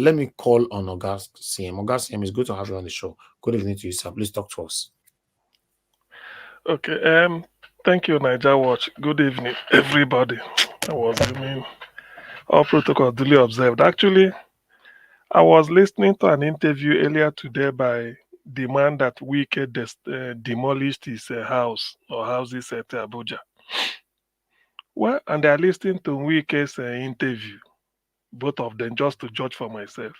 let me call on Oga CM. Oga CM, it's good to have you on the show. Good evening to you, sir. Please talk to us. Okay, thank you, Niger Watch. Good evening, everybody. I was doing all protocol duly observed. Actually, I was listening to an interview earlier today by the man that Wike demolished his house or houses at Abuja. Well, and they are listening to Wike's interview, both of them, just to judge for myself.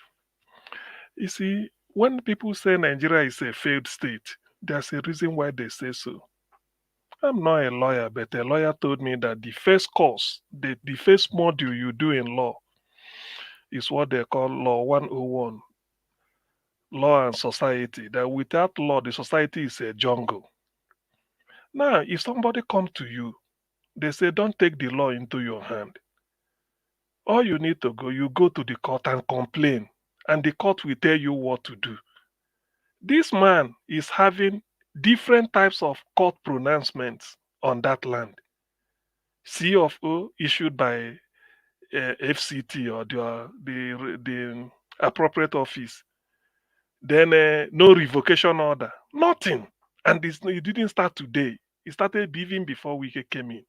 You see, when people say Nigeria is a failed state, there's a reason why they say so. I'm not a lawyer, but a lawyer told me that the first course, the first module you do in law is what they call Law 101, Law and Society. That without law, the society is a jungle. Now, if somebody comes to you, they say, don't take the law into your hand. All you need to go, you go to the court and complain, and the court will tell you what to do. This man is having different types of court pronouncements on that land. C of O issued by FCT or the appropriate office. Then no revocation order, nothing. And this it didn't start today. It started even before Wike came in.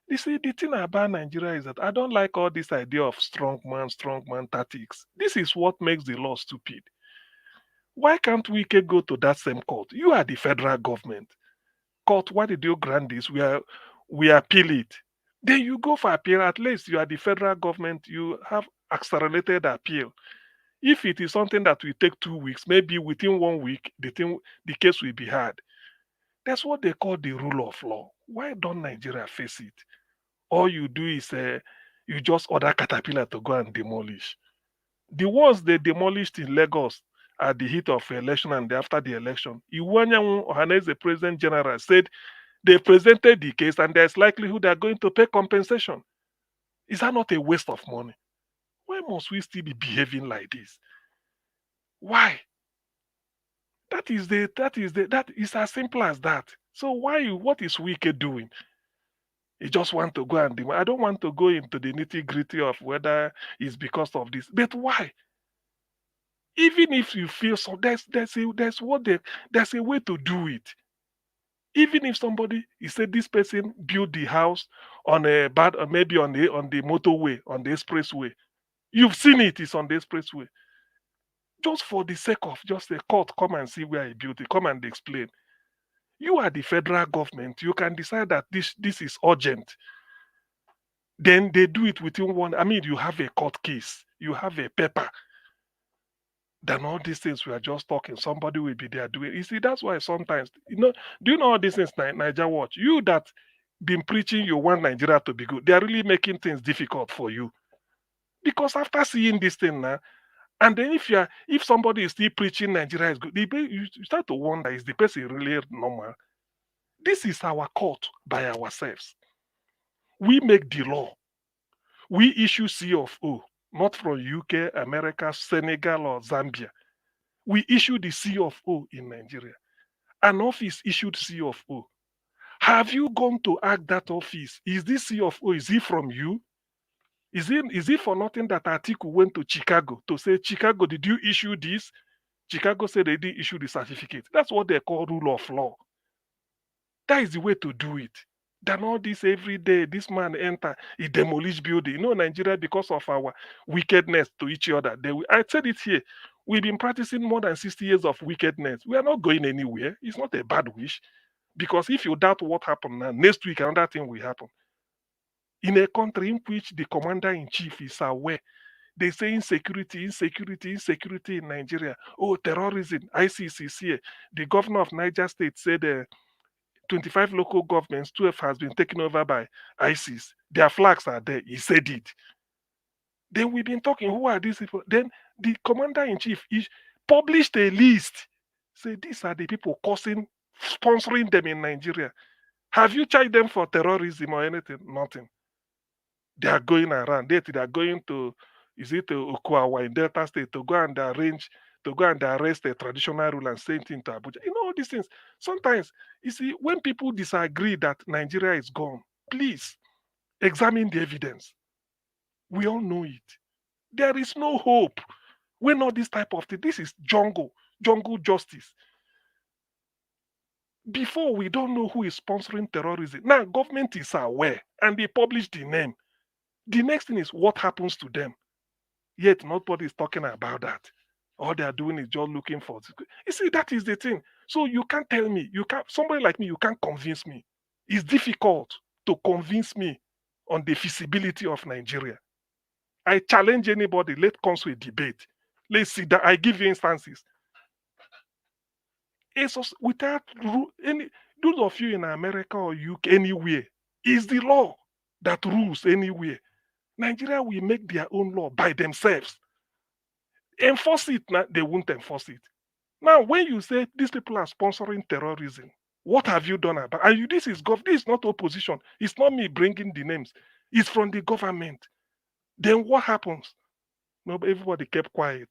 You see, the thing about Nigeria is that I don't like all this idea of strong man tactics. This is what makes the law stupid. Why can't Wike go to that same court? You are the federal government. Court, why did you grant this? We appeal it. Then you go for appeal. At least you are the federal government. You have accelerated appeal. If it is something that will take 2 weeks, maybe within 1 week, the case will be heard. That's what they call the rule of law. Why don't Nigeria face it? All you do is you just order Caterpillar to go and demolish. The ones they demolished in Lagos at the heat of election and after the election, Iwanyanwu Ohaneze, the President General, said they presented the case and there's likelihood they're going to pay compensation. Is that not a waste of money? Why must we still be behaving like this? Why? That is as simple as that. So what is Wike doing? He just want to go and demand. I don't want to go into the nitty-gritty of whether it's because of this. But why? Even if you feel so, there's a way to do it. Even if somebody, you say this person built the house on a bad, or maybe on the motorway, on the expressway, you've seen it. It's on the expressway. Just for the sake of just a court, come and see where he built it. Come and explain. You are the federal government. You can decide that this is urgent. Then they do it within one. I mean, you have a court case. You have a paper. Then all these things we are just talking, somebody will be there doing. You see, that's why sometimes, do you know all these things, Niger Watch? You that been preaching you want Nigeria to be good, they are really making things difficult for you. Because after seeing this thing now, and then if somebody is still preaching Nigeria is good, you start to wonder, is the person really normal? This is our court by ourselves. We make the law. We issue C of O, not from UK, America, Senegal, or Zambia. We issue the C of O in Nigeria. An office issued C of O. Have you gone to ask that office? Is this C of O? Is it from you? Is it for nothing that Atiku went to Chicago to say, Chicago, did you issue this? Chicago said they didn't issue the certificate. That's what they call rule of law. That is the way to do it. Than all this every day, this man enter, he demolish building. Nigeria, because of our wickedness to each other. I said it here. We've been practicing more than 60 years of wickedness. We are not going anywhere. It's not a bad wish. Because if you doubt what happened now, next week another thing will happen. In a country in which the commander-in-chief is aware, they say insecurity in Nigeria. Oh, terrorism, ISIS is here. The governor of Niger State said 25 local governments, 12 has been taken over by ISIS. Their flags are there. He said it. Then we've been talking, who are these people? Then the commander-in-chief published a list. Say, these are the people sponsoring them in Nigeria. Have you charged them for terrorism or anything? Nothing. They are going around. They are going to, is it Okuawa in Delta State to go and arrest a traditional ruler and send him to Abuja. All these things. Sometimes, you see, when people disagree that Nigeria is gone, please examine the evidence. We all know it. There is no hope. When all this type of thing, this is jungle justice. Before, we don't know who is sponsoring terrorism. Now government is aware and they publish the name. The next thing is what happens to them. Yet nobody is talking about that. All they are doing is just looking for. You see, that is the thing. So you can't tell me, you can't, somebody like me, you can't convince me. It's difficult to convince me on the feasibility of Nigeria. I challenge anybody. Let's come to a debate. Let's see that I give you instances. Without any, those of you in America or UK, anywhere, is the law that rules anywhere. Nigeria will make their own law by themselves. Enforce it now, they won't enforce it. Now, when you say these people are sponsoring terrorism, what have you done about? And you, this is this is not opposition. It's not me bringing the names. It's from the government. Then what happens? No, everybody kept quiet.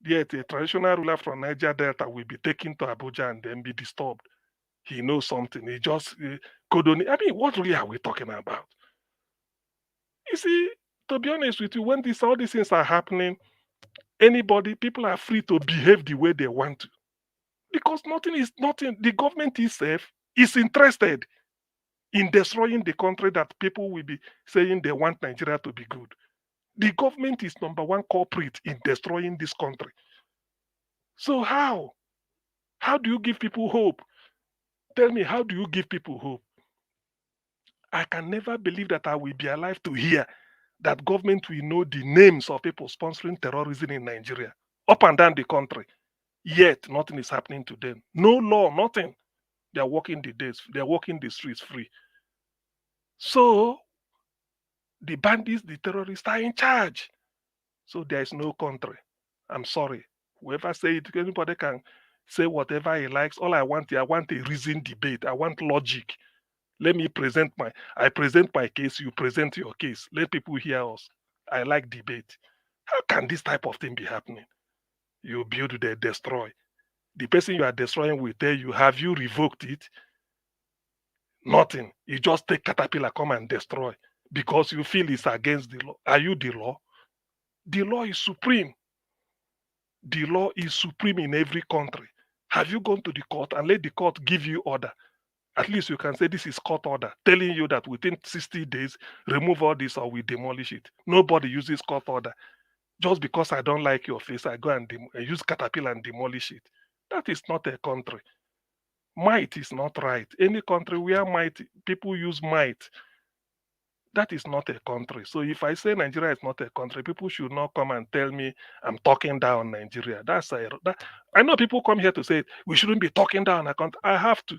Yet a traditional ruler from Niger Delta will be taken to Abuja and then be disturbed. He knows something. He just could only. I mean, what really are we talking about? You see, to be honest with you, when all these things are happening, people are free to behave the way they want to. Because nothing. The government itself is interested in destroying the country that people will be saying they want Nigeria to be good. The government is number one culprit in destroying this country. So how? How do you give people hope? Tell me, how do you give people hope? I can never believe that I will be alive to hear that government will know the names of people sponsoring terrorism in Nigeria, up and down the country. Yet nothing is happening to them. No law, nothing. They are walking the days, they are walking the streets free. So the bandits, the terrorists are in charge. So there is no country. I'm sorry. Whoever say it, anybody can say whatever he likes. All I want a reasoned debate. I want logic. Let me I present my case, you present your case. Let people hear us. I like debate. How can this type of thing be happening? You build, they destroy. The person you are destroying will tell you, have you revoked it? Nothing. You just take caterpillar, come and destroy because you feel it's against the law. Are you the law? The law is supreme. The law is supreme in every country. Have you gone to the court and let the court give you order? At least you can say this is court order, telling you that within 60 days, remove all this or we demolish it. Nobody uses court order. Just because I don't like your face, I go and use caterpillar and demolish it. That is not a country. Might is not right. Any country where people use might, that is not a country. So if I say Nigeria is not a country, people should not come and tell me I'm talking down Nigeria. I know people come here to say we shouldn't be talking down a country. I have to.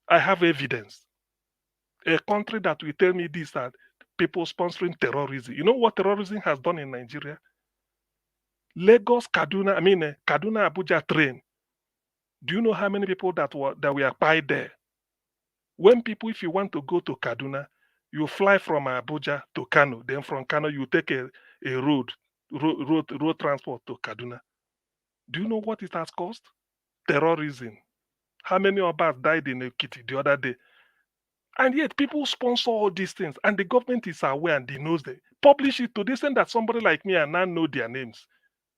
I have evidence. A country that will tell me this that people sponsoring terrorism. You know what terrorism has done in Nigeria? Lagos, Kaduna, Kaduna, Abuja train. Do you know how many people that were pied there? When people, if you want to go to Kaduna, you fly from Abuja to Kano. Then from Kano, you take a road transport to Kaduna. Do you know what it has cost? Terrorism. How many of us died in Ekiti the other day? And yet people sponsor all these things, and the government is aware and they knows them. Publish it to the extent that somebody like me and now know their names.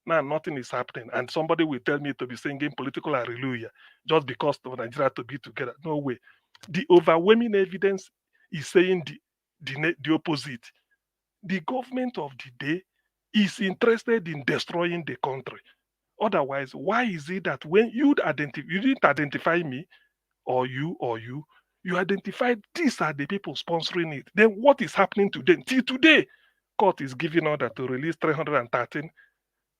Now nothing is happening, and somebody will tell me to be singing political hallelujah just because of Nigeria to be together. No way. The overwhelming evidence is saying the opposite. The government of the day is interested in destroying the country. Otherwise, why is it that when you didn't identify me or you identified these are the people sponsoring it? Then what is happening to them till today? Court is giving order to release 313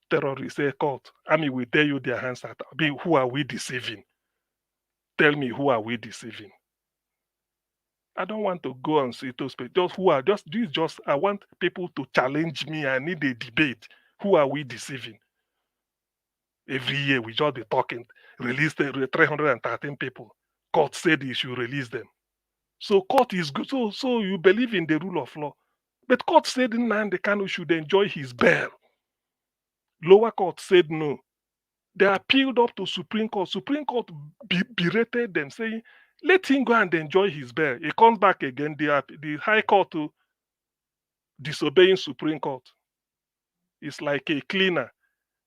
terrorists. Say court, army will tell you their hands are. Who are we deceiving? Tell me, who are we deceiving? I don't want to go on Sito space. I want people to challenge me. I need a debate. Who are we deceiving? Every year we just be talking, release the 313 people. Court said he should release them. So court is good. So you believe in the rule of law. But court said Nnamdi Kanu should enjoy his bail. Lower court said no. They appealed up to Supreme Court. Supreme Court berated them, saying, let him go and enjoy his bail. He comes back again. The High Court to disobeying Supreme Court. It's like a cleaner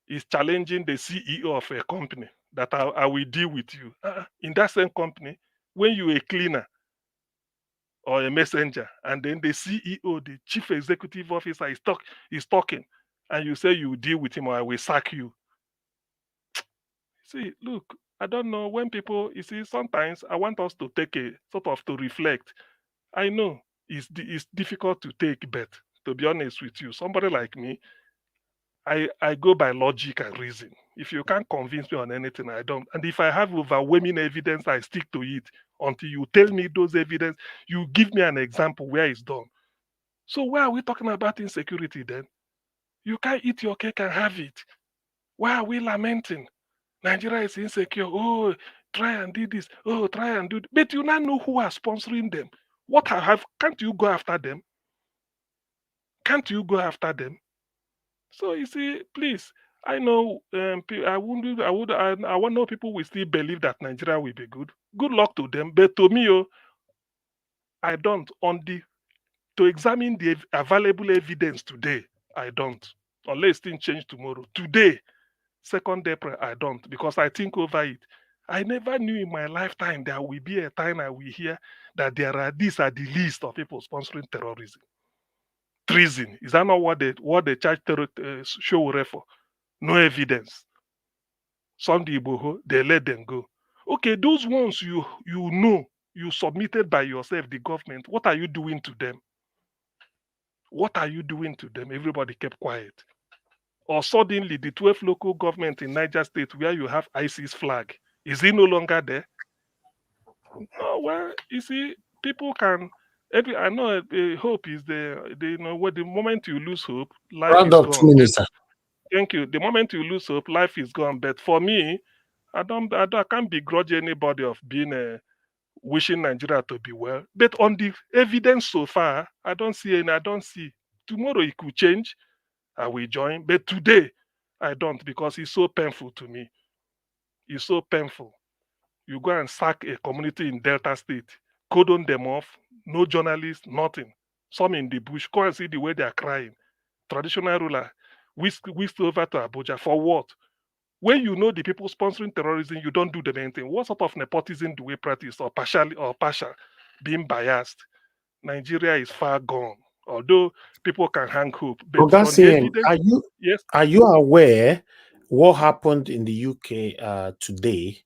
is challenging the CEO of a company that I will deal with you. In that same company, when you a cleaner or a messenger, and then the CEO, the chief executive officer, is talking, and you say you deal with him or I will sack you. See, look, I don't know when people, you see, sometimes I want us to take a sort of to reflect. I know it's difficult to take, but to be honest with you, somebody like me, I go by logic and reason. If you can't convince me on anything, I don't. And if I have overwhelming evidence, I stick to it until you tell me those evidence. You give me an example where it's done. So why are we talking about insecurity then? You can't eat your cake and have it. Why are we lamenting? Nigeria is insecure. Oh, try and do this. Oh, try and do. But you now know who are sponsoring them. What I have? Can't you go after them? Can't you go after them? So you see, please, I know I wouldn't, I want know people will still believe that Nigeria will be good. Good luck to them. But to me, oh, I don't. On the to examine the available evidence today, I don't. Unless things change tomorrow. Today, 2nd April, I don't because I think over it. I never knew in my lifetime there will be a time I will hear that these are the list of people sponsoring terrorism. Treason. Is that not what they charge show for? No evidence. Some Igboho, they let them go. Okay, those ones you know you submitted by yourself, the government, what are you doing to them? What are you doing to them? Everybody kept quiet. Or suddenly the 12 local government in Niger State where you have ISIS flag, is it no longer there? No, well, you see, people can I know hope is the what the moment you lose hope, life Round is up two gone. minutes, sir. Thank you. The moment you lose hope, life is gone. But for me, I can't begrudge anybody of being wishing Nigeria to be well. But on the evidence so far, I don't see any. I don't see. Tomorrow it could change. I will join. But today, I don't because it's so painful to me. It's so painful. You go and sack a community in Delta State, cordon them off, no journalists, nothing. Some in the bush. Go and see the way they are crying. Traditional ruler whisked over to Abuja for what? When you know the people sponsoring terrorism, you don't do them anything. What sort of nepotism do we practice or partial being biased? Nigeria is far gone. Although people can hang hope, but Oga from the CM, evidence, yes, are you aware what happened in the UK today?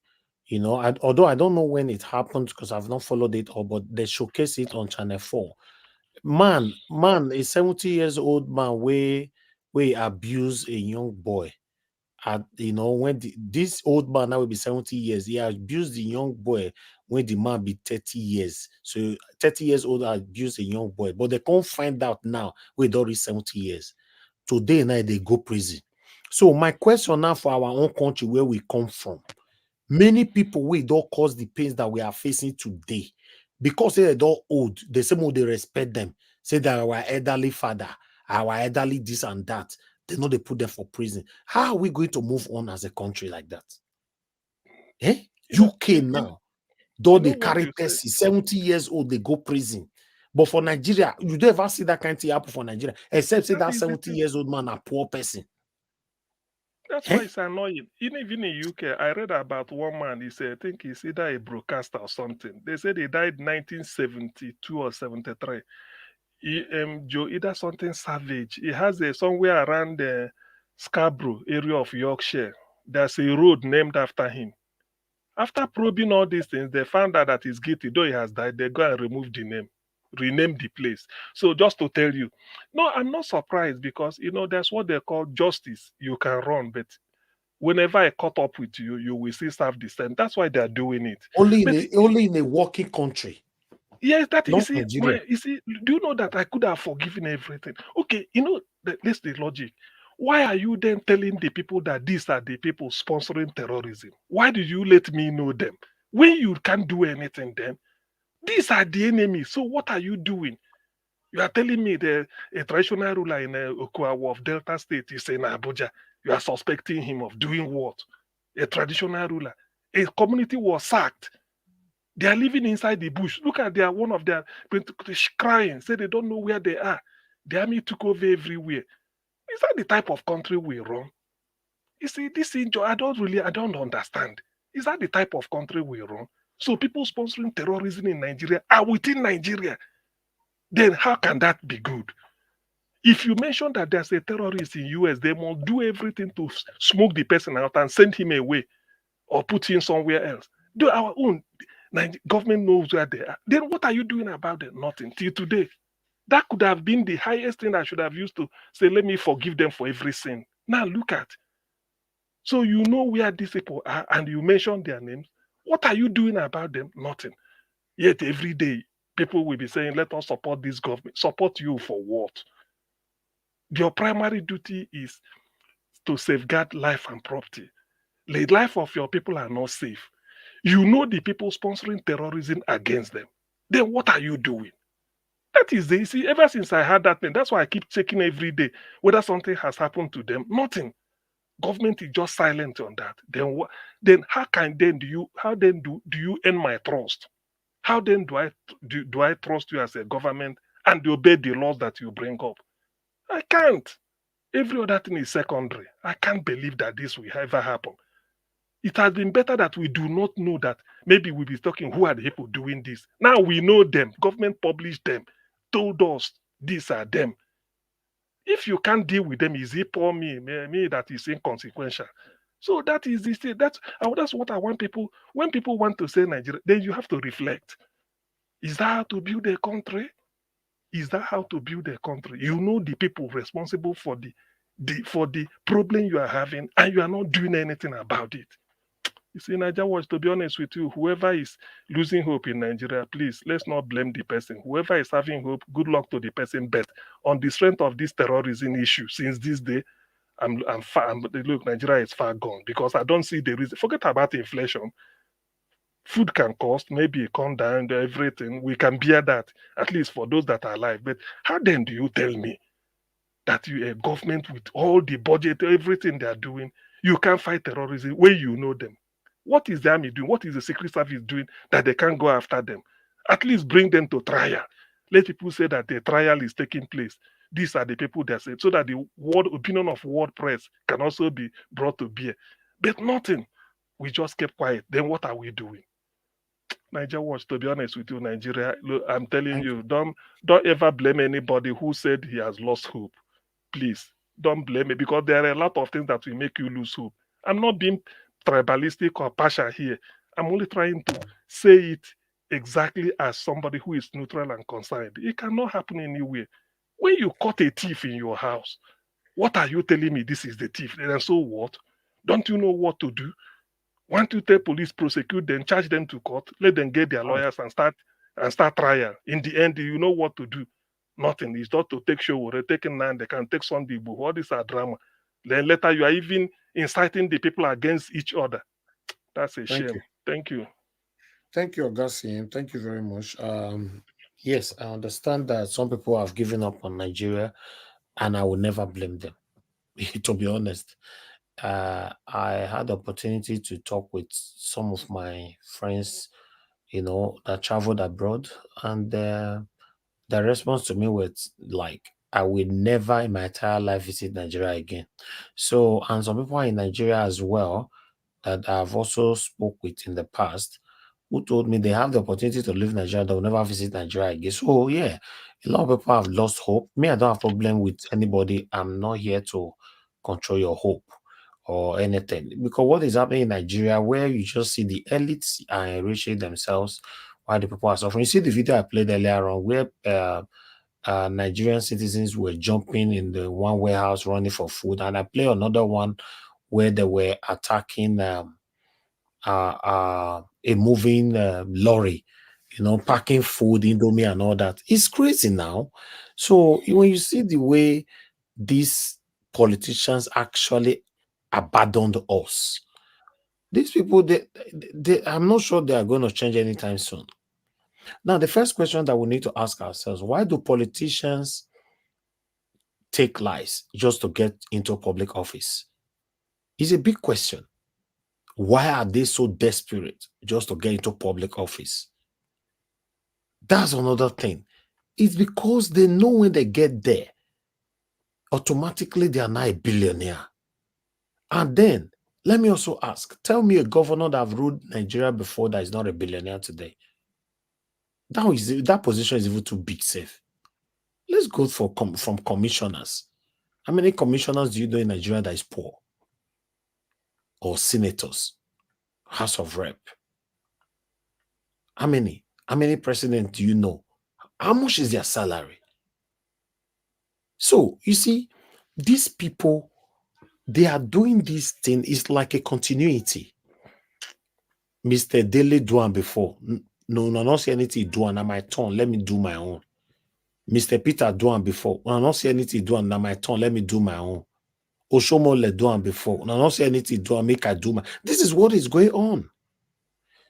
You know, although I don't know when it happened because I've not followed it all, but they showcase it on Channel 4. Man, a 70 years old man we abuse a young boy. You know, when this old man now will be 70 years, he abused the young boy when the man be 30 years. So 30 years old abused a young boy, but they can't find out now we don't reach 70 years. Today night they go prison. So my question now for our own country where we come from, many people we don't cause the pains that we are facing today because they don't old. The same way they respect them, say that our elderly father, our elderly this and that. They know they put them for prison. How are we going to move on as a country like that? Eh? you know, UK you, you, now, though you they know what carry you say. 30, 70 years old, they go prison. But for Nigeria, you don't ever see that kind of thing happen for Nigeria, except say That that is the 70 thing. years old man a poor person. That's why Eh? it's annoying. Even in UK, I read about one man. He said, I think he's either a broadcaster or something. They said he died 1972 or 73. Joe, either something savage. He has a somewhere around the Scarborough area of Yorkshire. There's a road named after him. After probing all these things, they found out that he's guilty. Though he has died, they go and remove the name, rename the place. So just to tell you, no, I'm not surprised because that's what they call justice. You can run, but whenever I caught up with you, you will still serve the same. That's why they are doing it. But Only in a working country, yes, that not Nigeria. you see, do you know that I could have forgiven everything? Okay, that's the logic. Why are you then telling the people that these are the people sponsoring terrorism? Why did you let me know them? When you can't do anything, then these are the enemies. So what are you doing? You are telling me a traditional ruler in Okuawa of Delta State is in Abuja. You are suspecting him of doing what? A traditional ruler. A community was sacked. They are living inside the bush. Look at one of their crying, say they don't know where they are. The army took over everywhere. Is that the type of country we run? You see, I don't understand. Is that the type of country we run? So people sponsoring terrorism in Nigeria are within Nigeria. Then how can that be good? If you mention that there's a terrorist in US, they must do everything to smoke the person out and send him away or put him somewhere else. Do our own government knows where they are. Then what are you doing about it? Nothing till today. That could have been the highest thing I should have used to say, let me forgive them for every sin. Now look at. So you know where these people are and you mention their names. What are you doing about them? Nothing. Yet every day people will be saying, let us support this government. Support you for what? Your primary duty is to safeguard life and property. The life of your people are not safe. You know the people sponsoring terrorism against them. Then what are you doing? That is the see. Ever since I had that thing, that's why I keep checking every day whether something has happened to them. Nothing. Government is just silent on that. Then what? Then how can then do you? How then do you earn my trust? How then do I trust you as a government and obey the laws that you bring up? I can't. Every other thing is secondary. I can't believe that this will ever happen. It has been better that we do not know that. Maybe we'll be talking who are the people doing this. Now we know them. Government published them, told us these are them. If you can't deal with them, is it poor me that is inconsequential? So that is the state. That's what I want people. When people want to say Nigeria, then you have to reflect. Is that how to build a country? Is that how to build a country? You know the people responsible for the problem you are having, and you are not doing anything about it. You see, Nigeria was, to be honest with you, whoever is losing hope in Nigeria, please, let's not blame the person. Whoever is having hope, good luck to the person. But on the strength of this terrorism issue, since this day, look, Nigeria is far gone because I don't see the reason. Forget about inflation. Food can cost, maybe it come down, everything. We can bear that, at least for those that are alive. But how then do you tell me that you a government with all the budget, everything they are doing, you can't fight terrorism where you know them? What is the army doing? What is the secret service doing that they can't go after them? At least bring them to trial. Let people say that the trial is taking place. These are the people that say so that the world opinion of world press can also be brought to bear. But nothing. We just kept quiet. Then what are we doing? Niger Watch, to be honest with you, Nigeria, look, I'm telling Thank you. you, don't ever blame anybody who said he has lost hope. Please don't blame me because there are a lot of things that will make you lose hope. I'm not being tribalistic or partial here. I'm only trying to say it exactly as somebody who is neutral and concerned. It cannot happen anywhere. When you caught a thief in your house, what are you telling me? This is the thief. And so what? Don't you know what to do? Want to tell police, prosecute them, charge them to court, let them get their Oh, lawyers and start trial. In the end, you know what to do. Nothing. It's not to take show or taking nine, they can take Sunday, but all these are drama. Then later you are even inciting the people against each other. That's a thank shame. you. Thank you. Thank you, Augustine. Thank you very much. Yes, I understand that some people have given up on Nigeria, and I will never blame them. To be honest, I had the opportunity to talk with some of my friends, that traveled abroad, and the response to me was like, I will never in my entire life visit Nigeria again. So, and some people are in Nigeria as well that I've also spoke with in the past who told me they have the opportunity to live in Nigeria, they'll never visit Nigeria again. So yeah, a lot of people have lost hope. Me, I don't have problem with anybody. I'm not here to control your hope or anything. Because what is happening in Nigeria, where you just see the elites are enriching themselves while the people are suffering. You see the video I played earlier on where Nigerian citizens were jumping in the one warehouse running for food, and I play another one where they were attacking a moving lorry, packing food, Indomie, and all that. It's crazy now. So when you see the way these politicians actually abandoned us, these people, I'm not sure they are going to change anytime soon. Now, the first question that we need to ask ourselves: why do politicians take lies just to get into public office? It's a big question. Why are they so desperate just to get into public office? That's another thing. It's because they know when they get there, automatically they are now a billionaire. And then let me also ask, tell me a governor that have ruled Nigeria before that is not a billionaire today. That position is even too big, safe. Let's go from commissioners. How many commissioners do you know in Nigeria that is poor? Or senators, House of Rep? How many? How many presidents do you know? How much is their salary? So you see, these people, they are doing this thing. It's like a continuity. Mr. Daly do one before. No, not see anything do one. Now my turn. Let me do my own. Mr. Peter do one before. No, not see anything do one. Now my turn. Let me do my own. Oshomole do one before. No, not see anything do one. Make I do my. This is what is going on.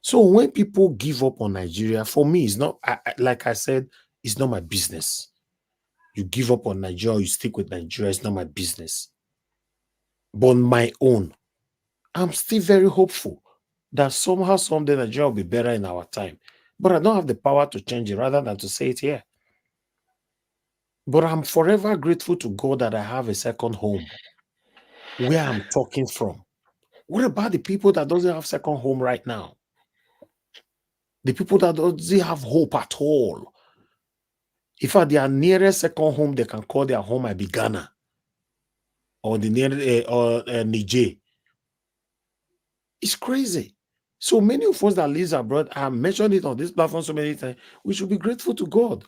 So when people give up on Nigeria, for me, it's not, like I said, it's not my business. You give up on Nigeria, you stick with Nigeria, it's not my business. But on my own, I'm still very hopeful that somehow, someday, Nigeria will be better in our time. But I don't have the power to change it rather than to say it here. But I'm forever grateful to God that I have a second home where I'm talking from. What about the people that doesn't have second home right now? The people that doesn't have hope at all. In fact, their nearest second home they can call their home might be Ghana or the nearest Niger. It's crazy. So many of us that live abroad, I have mentioned it on this platform so many times, we should be grateful to God.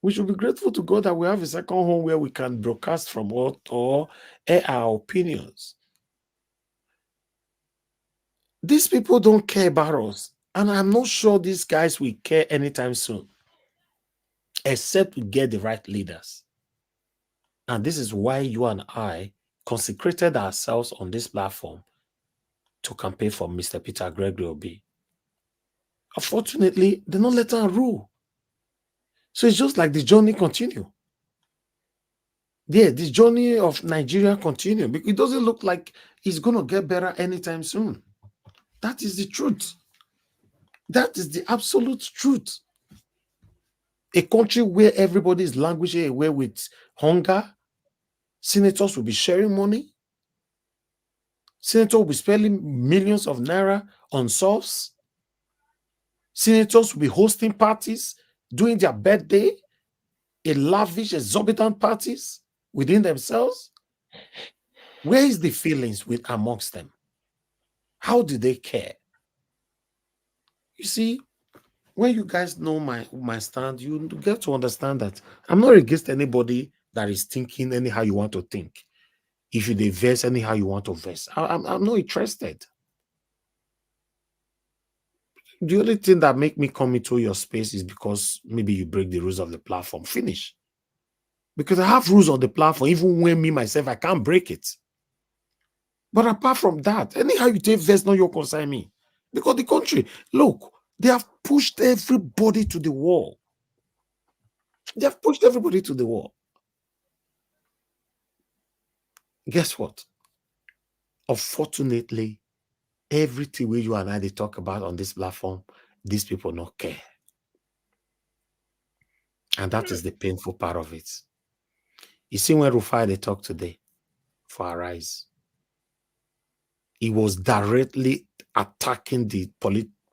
We should be grateful to God that we have a second home where we can broadcast from or air our opinions. These people don't care about us. And I'm not sure these guys will care anytime soon, except we get the right leaders. And this is why you and I consecrated ourselves on this platform to campaign for Mr. Peter Gregory Obi. Unfortunately, they don't let her rule. So it's just like the journey continue. Yeah, the journey of Nigeria continue because it doesn't look like it's going to get better anytime soon. That is the truth. That is the absolute truth. A country where everybody is languishing away with hunger, senators will be sharing money, senators will be spending millions of naira on sauce, senators will be hosting parties, doing their birthday, a lavish, exorbitant parties within themselves. Where is the feelings with amongst them? How do they care? You see, when you guys know my stand, you get to understand that I'm not against anybody that is thinking anyhow you want to think. If you verse anyhow you want to verse, I'm not interested. The only thing that make me come into your space is because maybe you break the rules of the platform. Finish. Because I have rules on the platform, even when me myself I can't break it. But apart from that, anyhow you take verse, not your concern me. Because the country, look, they have pushed everybody to the wall. They have pushed everybody to the wall. Guess what? Unfortunately, everything where you and I they talk about on this platform, these people don't care. And that is the painful part of it. You see, when Rufai they talk today for Arise, he was directly attacking the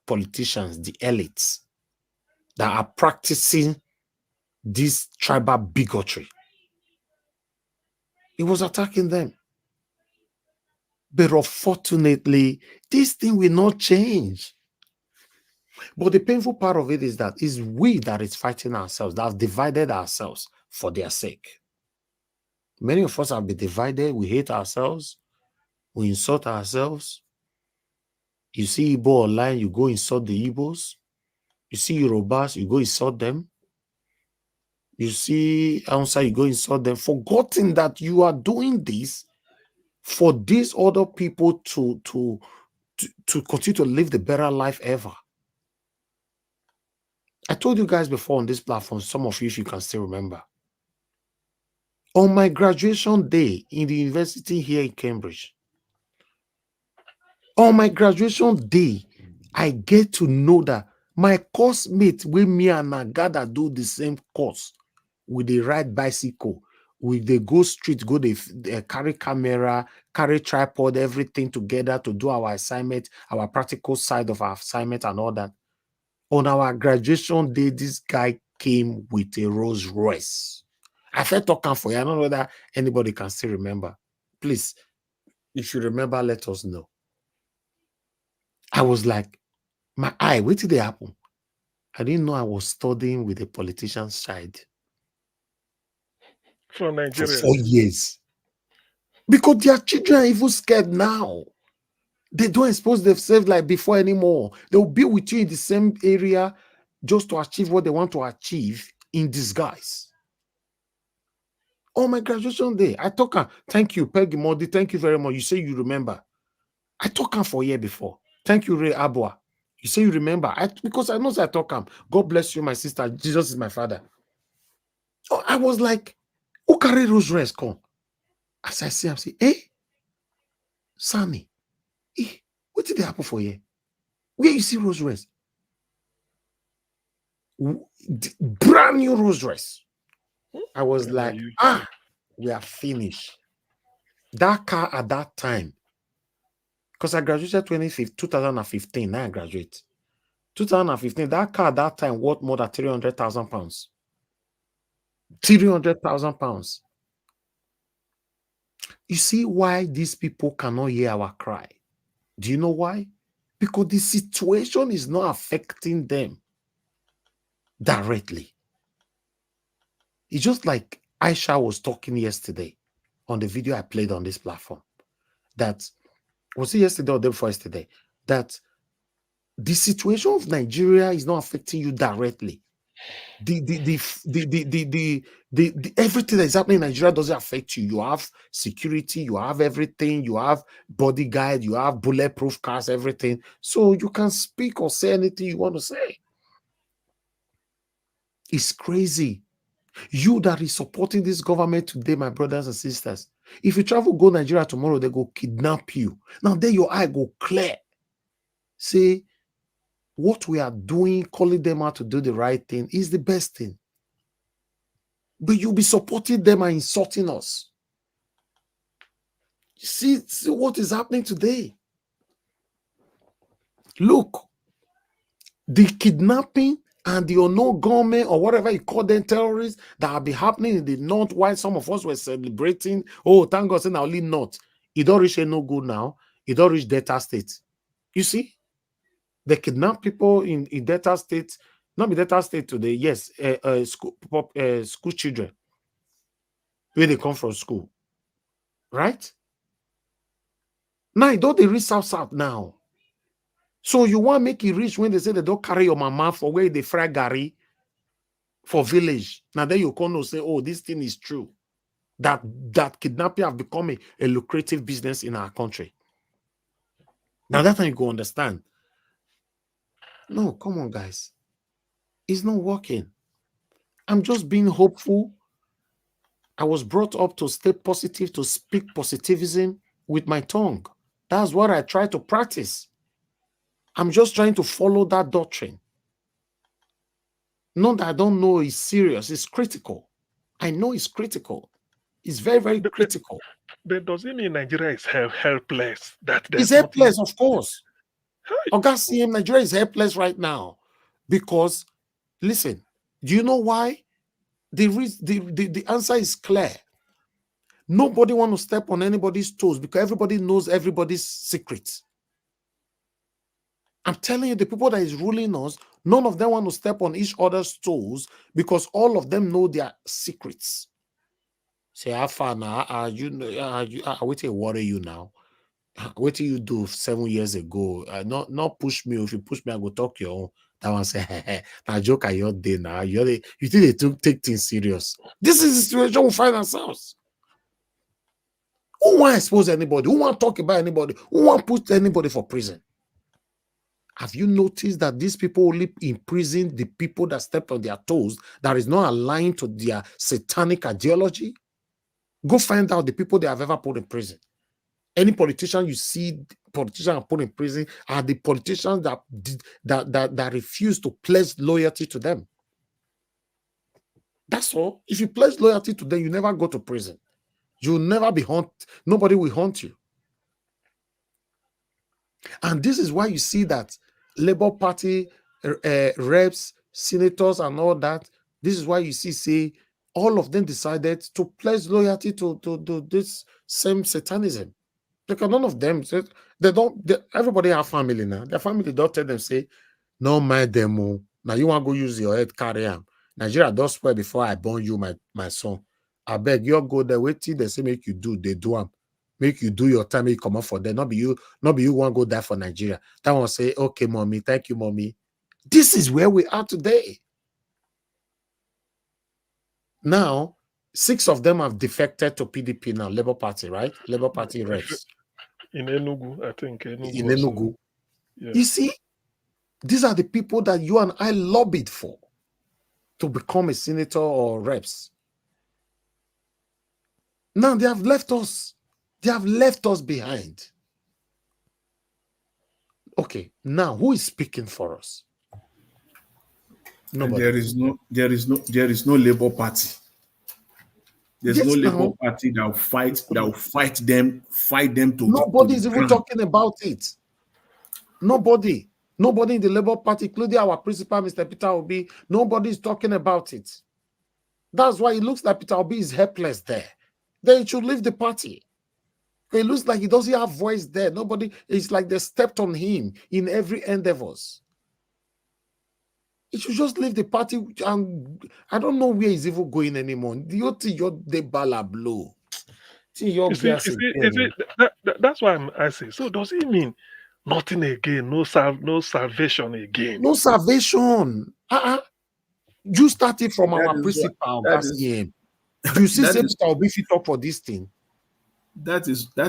politicians, the elites that are practicing this tribal bigotry. He was attacking them. But unfortunately, this thing will not change. But the painful part of it is that it's we that is fighting ourselves, that have divided ourselves for their sake. Many of us have been divided. We hate ourselves. We insult ourselves. You see Igbo online, you go insult the Igbos. You see Yorubas, you go insult them. You see Hausa, you go insult them, forgetting that you are doing this for these other people to continue to live the better life ever. I told you guys before on this platform, some of you, if you can still remember, on my graduation day in the university here in Cambridge, on my graduation day, I get to know that my course mate with me and Nagada do the same course with the ride bicycle. they go street, go they carry camera, carry tripod, everything together to do our assignment, our practical side of our assignment and all that. On our graduation day, this guy came with a Rolls Royce. I felt talking for you. I don't know whether anybody can still remember. Please, if you remember, let us know. I was like, my eye, what did they happen? I didn't know I was studying with a politician's child From for Nigeria. 4 years. Because their children are even scared now. They don't expose themselves like before anymore. They'll be with you in the same area just to achieve what they want to achieve in disguise. On my graduation day, I told her, thank you, Peggy Modi, thank you very much. You say you remember. I told her for a year before. Thank you, Ray Abua. You say you remember. Because I know I told him, God bless you, my sister. Jesus is my father. Oh, I was like, who carry Rose Rest come? As I see, I say, Sammy, what did they happen for you? Where you see Rose Rest? Brand new Rose Rest. I was like, we are finished. That car at that time, because I graduated 2015, now I graduate. 2015, that car at that time worth more than 300,000 pounds. 300,000 pounds. You see why these people cannot hear our cry? Do you know why? Because the situation is not affecting them directly. It's just like Aisha was talking yesterday on the video I played on this platform. That was it yesterday or the day before yesterday? That the situation of Nigeria is not affecting you directly. Everything that is happening in Nigeria doesn't affect you. You have security, you have everything, you have bodyguard, you have bulletproof cars, everything. So you can speak or say anything you want to say. It's crazy. You that is supporting this government today, my brothers and sisters, if you travel, go Nigeria tomorrow, they go kidnap you. Now, then your eye go clear. Say, what we are doing, calling them out to do the right thing is the best thing. But you'll be supporting them and insulting us. See what is happening today. Look, the kidnapping and the unknown government or whatever you call them terrorists that have been happening in the north while some of us were celebrating, oh, thank God, now only north. It don't reach no good now. It don't reach Delta State. You see? They kidnap people in Delta State, not be Delta State today, yes, school children, where they come from school. Right? Now, it don't they reach South now. So you want to make it rich when they say they don't carry your mama for where they fry gari for village. Now then you can say, oh, this thing is true. That kidnapping have become a lucrative business in our country. Now that time you go understand. No, come on, guys. It's not working. I'm just being hopeful. I was brought up to stay positive, to speak positivism with my tongue. That's what I try to practice. I'm just trying to follow that doctrine. Not that I don't know it's serious, it's critical. I know it's critical. It's very, very critical. But does it mean Nigeria is helpless? That It's there's nothing. helpless, of course. Oga CM, Nigeria is helpless right now. Because, listen, do you know why? The answer is clear. Nobody wants to step on anybody's toes because everybody knows everybody's secrets. I'm telling you, the people that is ruling us, none of them want to step on each other's toes because all of them know their secrets. Say, how far now? You know, wait till worry you now. What did you do 7 years ago? Not push me. If you push me, I go talk your own. That one say, hey, now joke at your day now. You think they take things serious. This is the situation we find ourselves. Who want to expose anybody? Who want to talk about anybody? Who want to put anybody for prison? Have you noticed that these people only imprison the people that stepped on their toes that is not aligned to their satanic ideology? Go find out the people they have ever put in prison. Any politician you see, politicians put in prison are the politicians that refuse to pledge loyalty to them. That's all. If you pledge loyalty to them, you never go to prison. You'll never be haunted. Nobody will haunt you. And this is why you see that Labour Party reps, senators, and all that. This is why you see, say, all of them decided to pledge loyalty to this same satanism. Because none of them said everybody have family now. Their family don't tell them, say, no mind them. Oh. Now you want to go use your head, carry them. Nigeria don't swear before I born you, my son. I beg you go there, wait till they say make you do, they do them. Make you do your time, make you come up for them. Not be you want to go die for Nigeria. That one say, okay, mommy, thank you, mommy. This is where we are today. Now, 6 of them have defected to PDP now, Labour Party, right? Labour Party reps. In Enugu, I think. In Enugu. Yeah. You see, these are the people that you and I lobbied for to become a senator or reps. Now they have left us. They have left us behind. Okay, now who is speaking for us? Nobody. There is no Labour Party. There's no Labour Party that will fight them to. Nobody is even talking about it. Nobody in the Labour Party, including our principal, Mr. Peter Obi, nobody is talking about it. That's why it looks like Peter Obi is helpless there. Then he should leave the party. It looks like he doesn't have voice there. Nobody, it's like they stepped on him in every endeavors. He should just leave the party, and I don't know where he's even going anymore. You think you're the bala blow? That's why I say. So does it mean nothing again? No salvation again? No salvation. You started from our principal. Do you see Peter Obi fit talk for this thing? That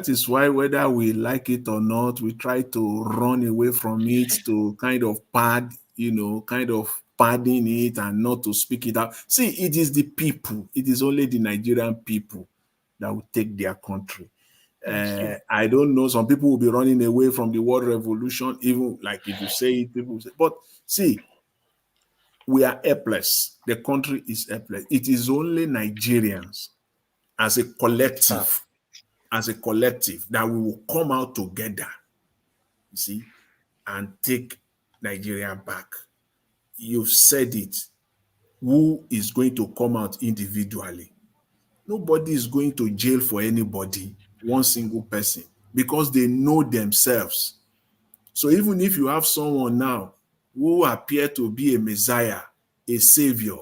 is why, whether we like it or not, we try to run away from it to kind of padding it and not to speak it out. See, it is the people. It is only the Nigerian people that will take their country. I don't know. Some people will be running away from the world revolution, even like if you say it, people will say. But see, we are helpless. The country is helpless. It is only Nigerians as a collective. That we will come out together, you see, and take Nigeria back. You've said it. Who is going to come out individually? Nobody is going to jail for anybody, one single person, because they know themselves. So even if you have someone now who appear to be a messiah, a savior,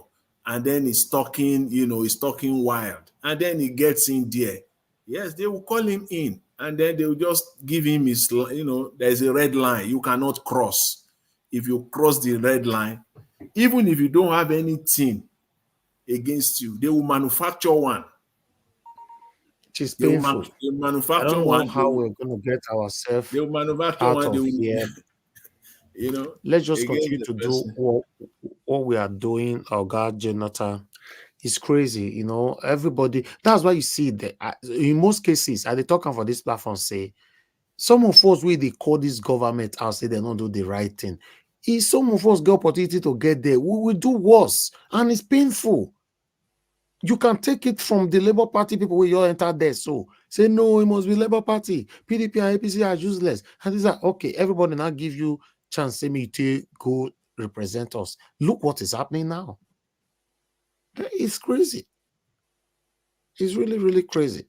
and then he's talking wild, and then he gets in there, yes, they will call him in, and then they will just give him his, there's a red line you cannot cross. If you cross the red line, even if you don't have anything against you, they will manufacture one. Which is painful. They manufacture I don't know one. how we're going to get ourselves They will manufacture out one. of here. Let's just continue to do what we are doing. Our God, Jonathan. It's crazy, everybody. That's why you see that in most cases, they talking for this platform, say some of us they call this government out, say they don't do the right thing. If some of us get opportunity to get there, we will do worse, and it's painful. You can take it from the Labour Party people where you enter there. So say no, it must be Labour Party. PDP and APC are useless. And these are okay. Everybody now give you chance. Say me to go represent us. Look what is happening now. It's crazy. It's really, really crazy.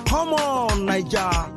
Come on, Nigeria.